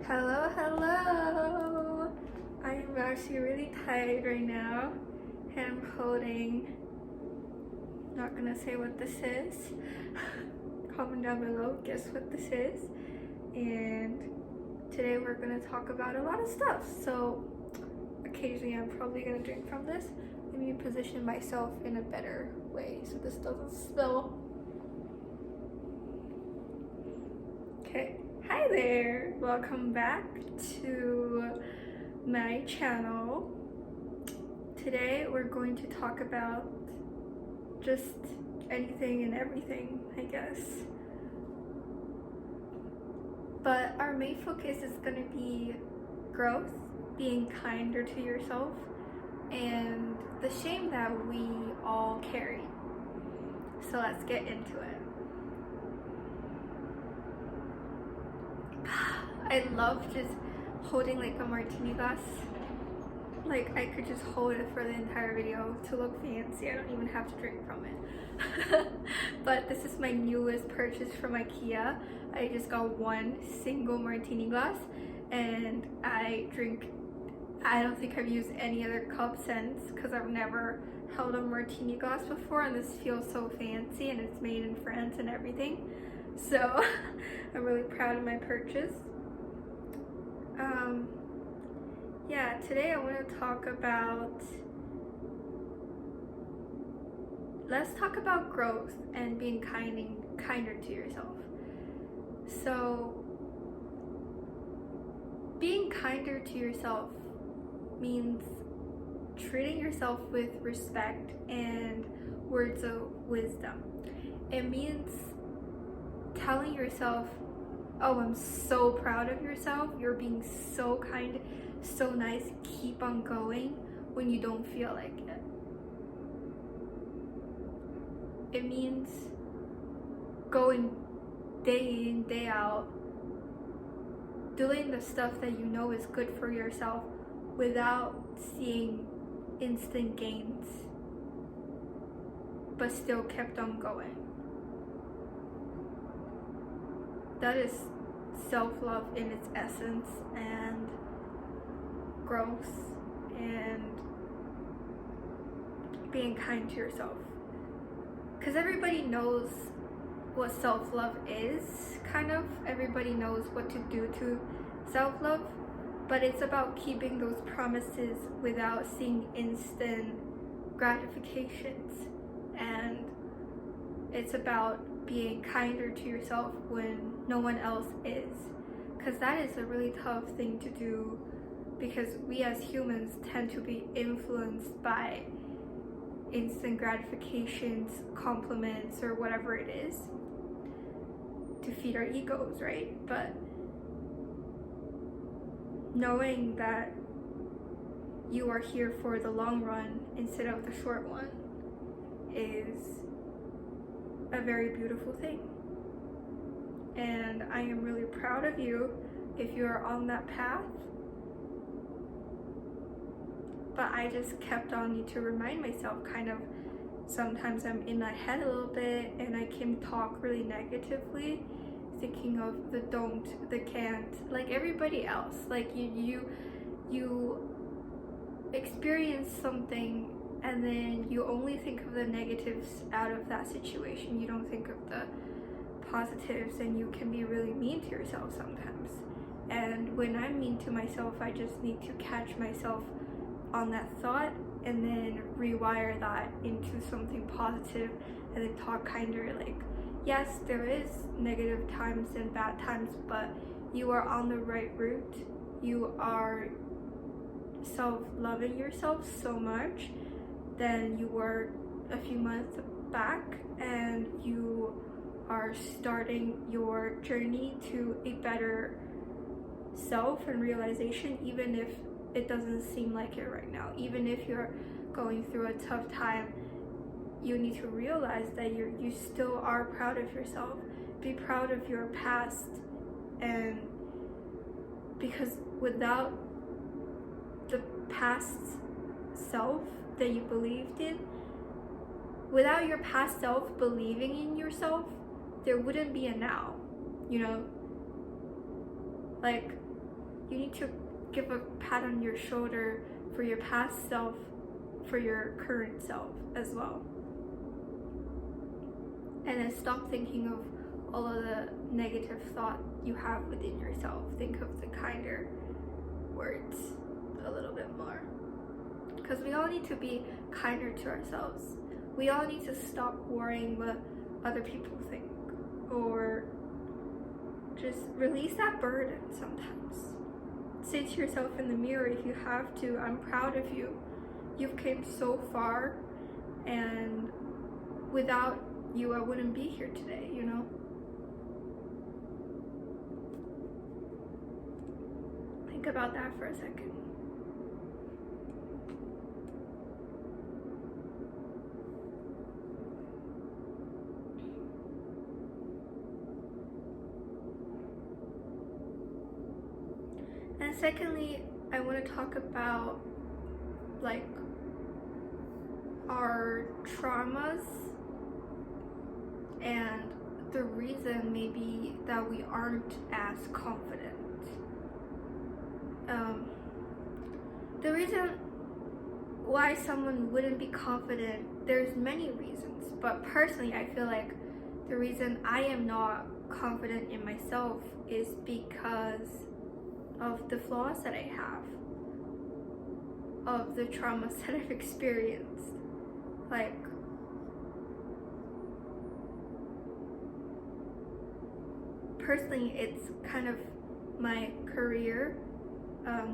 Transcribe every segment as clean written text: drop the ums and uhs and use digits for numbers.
Hello, hello! I am actually really tired right now, and I'm holding, not gonna say what this is. Comment down below, guess what this is. And today we're gonna talk about a lot of stuff. So occasionally I'm probably gonna drink from this. Let me position myself in a better way so this doesn't spill. Okay. Hi there, welcome back to my channel. Today we're going to talk about just anything and everything, I guess. But our main focus is going to be growth, being kinder to yourself, and the shame that we all carry. So let's get into it. I love just holding like a martini glass. Like I could just hold it for the entire video to look fancy. I don't even have to drink from it. But this is my newest purchase from IKEA. I just got one single martini glass and I don't think I've used any other cup since, because I've never held a martini glass before, and this feels so fancy and it's made in France and everything. So I'm really proud of my purchase. Yeah, today I want to talk about, let's talk about growth and being kinder to yourself. So being kinder to yourself means treating yourself with respect and words of wisdom. It means telling yourself, oh, I'm so proud of yourself, you're being so kind, so nice, keep on going when you don't feel like it. It means going day in, day out, doing the stuff that you know is good for yourself without seeing instant gains, but still kept on going. That is self-love in its essence, and growth and being kind to yourself. Because everybody knows what self-love is, kind of. Everybody knows what to do to self-love, but it's about keeping those promises without seeing instant gratifications. And it's about being kinder to yourself when no one else is, because that is a really tough thing to do, because we as humans tend to be influenced by instant gratifications, compliments, or whatever it is to feed our egos, right? But knowing that you are here for the long run instead of the short one is a very beautiful thing. And I am really proud of you if you are on that path. But I just kept on need to remind myself, kind of, sometimes I'm in my head a little bit and I can talk really negatively, thinking of the don't, the can't, like everybody else. Like you experience something and then you only think of the negatives out of that situation. You don't think of the positives, and you can be really mean to yourself sometimes. And when I'm mean to myself, I just need to catch myself on that thought and then rewire that into something positive, and then talk kinder. Like, yes, there is negative times and bad times, but you are on the right route. You are self-loving yourself so much than you were a few months back, and you are starting your journey to a better self and realization, even if it doesn't seem like it right now. Even if you're going through a tough time, you need to realize that you still are proud of yourself. Be proud of your past, and because without the past self that you believed in, without your past self believing in yourself, there wouldn't be a now, you know? Like, You need to give a pat on your shoulder for your past self, for your current self as well. And then stop thinking of all of the negative thought you have within yourself. Think of the kinder words a little bit more. Because we all need to be kinder to ourselves. We all need to stop worrying what other people think, or just release that burden sometimes. Say to yourself in the mirror if you have to, I'm proud of you. You've came so far, and without you, I wouldn't be here today, you know? Think about that for a second. And secondly, I want to talk about like our traumas and the reason maybe that we aren't as confident. The reason why someone wouldn't be confident, there's many reasons, but personally I feel like the reason I am not confident in myself is because of the flaws that I have, of the traumas that I've experienced. Like, personally, it's kind of my career,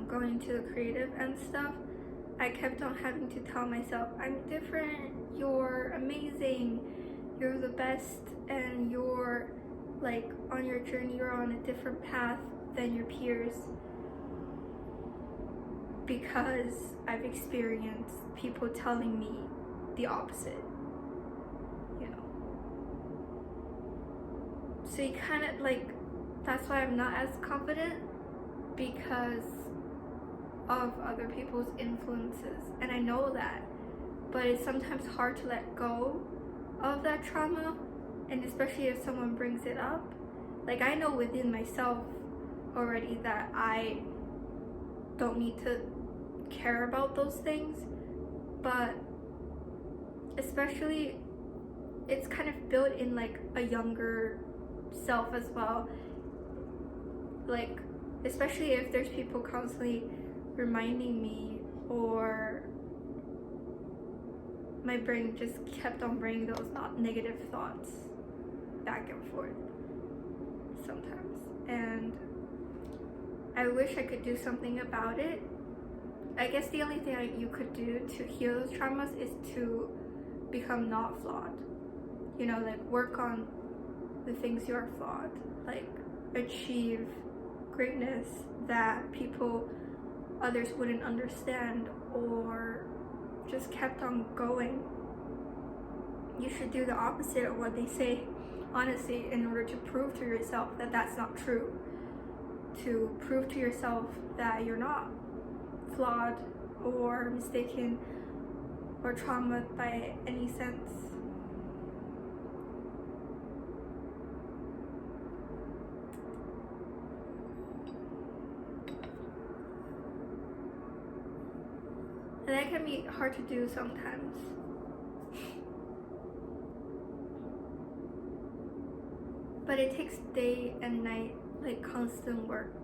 going into the creative and stuff. I kept on having to tell myself, I'm different, you're amazing, you're the best, and you're like on your journey, you're on a different path than your peers, because I've experienced people telling me the opposite, you know. So you kind of like, that's why I'm not as confident, because of other people's influences, and I know that, but it's sometimes hard to let go of that trauma, and especially if someone brings it up. Like, I know within myself already that I don't need to care about those things, but especially it's kind of built in like a younger self as well. Like, especially if there's people constantly reminding me, or my brain just kept on bringing those negative thoughts back and forth sometimes. And I wish I could do something about it. I guess the only thing you could do to heal those traumas is to become not flawed. You know, like work on the things you are flawed. Like achieve greatness that others wouldn't understand, or just kept on going. You should do the opposite of what they say, honestly, in order to prove to yourself that that's not true. To prove to yourself that you're not flawed or mistaken or traumatized by any sense. And that can be hard to do sometimes. But it takes day and night, like constant work.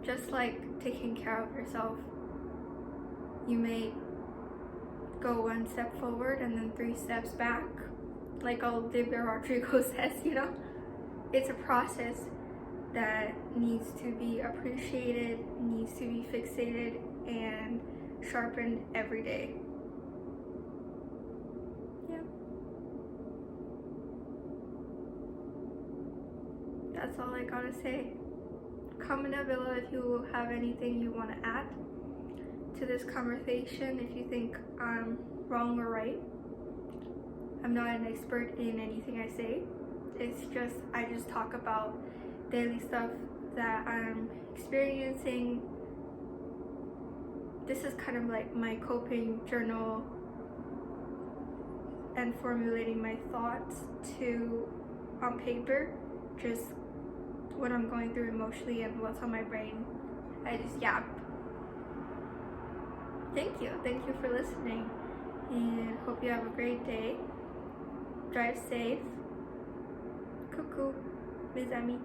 Just like taking care of yourself. You may go one step forward and then 3 steps back, like Olivia Rodrigo says, you know? It's a process that needs to be appreciated, needs to be fixated and sharpened every day. Yeah. That's all I gotta say. Comment down below if you have anything you want to add to this conversation, if you think I'm wrong or right. I'm not an expert in anything I say. I just talk about daily stuff that I'm experiencing. This is kind of like my coping journal and formulating my thoughts on paper, just what I'm going through emotionally and what's on my brain. I just yap. Thank you for listening, and hope you have a great day. Drive safe. Coucou, mes amis.